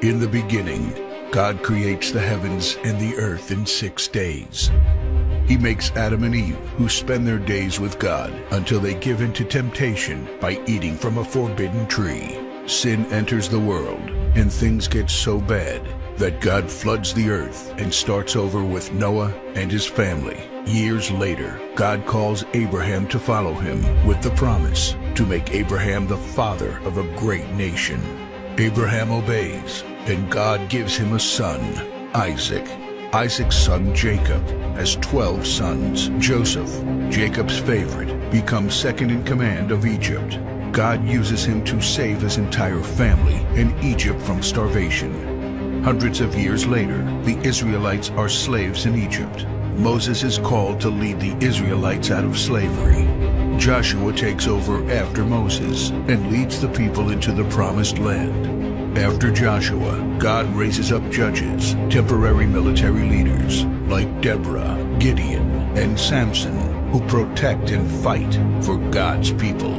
In the beginning, God creates the heavens and the earth in 6 days. He makes Adam and Eve, who spend their days with God until they give in to temptation by eating from a forbidden tree. Sin enters the world, and things get so bad that God floods the earth and starts over with Noah and his family. Years later, God calls Abraham to follow him with the promise to make Abraham the father of a great nation. Abraham obeys, and God gives him a son, Isaac. Isaac's son Jacob has 12 sons. Joseph, Jacob's favorite, becomes second in command of Egypt. God uses him to save his entire family and Egypt from starvation. Hundreds of years later, the Israelites are slaves in Egypt. Moses is called to lead the Israelites out of slavery. Joshua takes over after Moses and leads the people into the promised land. After Joshua, God raises up judges, temporary military leaders like Deborah, Gideon, and Samson, who protect and fight for God's people.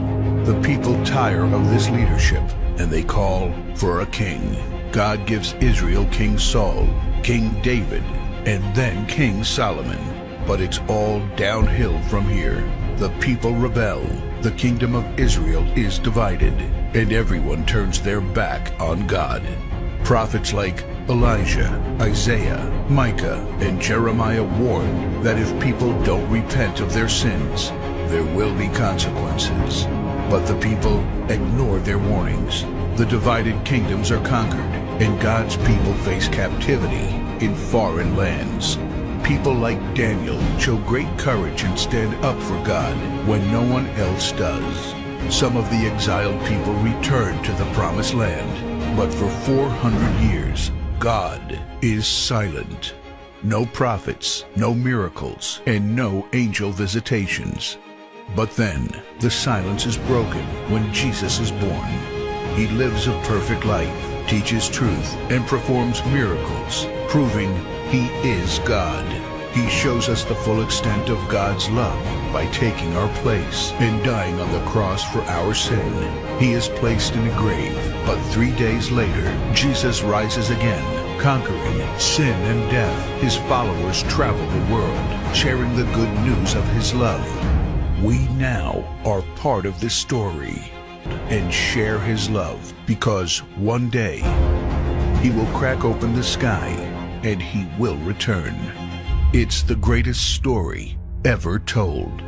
The people tire of this leadership, and they call for a king. God gives Israel King Saul, King David, and then King Solomon. But it's all downhill from here. The people rebel. The kingdom of Israel is divided, and everyone turns their back on God. Prophets like Elijah, Isaiah, Micah, and Jeremiah warn that if people don't repent of their sins, there will be consequences. But the people ignore their warnings. The divided kingdoms are conquered, and God's people face captivity in foreign lands. People like Daniel show great courage and stand up for God when no one else does. Some of the exiled people return to the promised land, but for 400 years, God is silent. No prophets, no miracles, and no angel visitations. But then, the silence is broken when Jesus is born. He lives a perfect life, teaches truth, and performs miracles, proving He is God. He shows us the full extent of God's love by taking our place and dying on the cross for our sin. He is placed in a grave, but 3 days later, Jesus rises again, conquering sin and death. His followers travel the world, sharing the good news of His love. We now are part of this story and share His love, because one day He will crack open the sky and He will return. It's the greatest story ever told.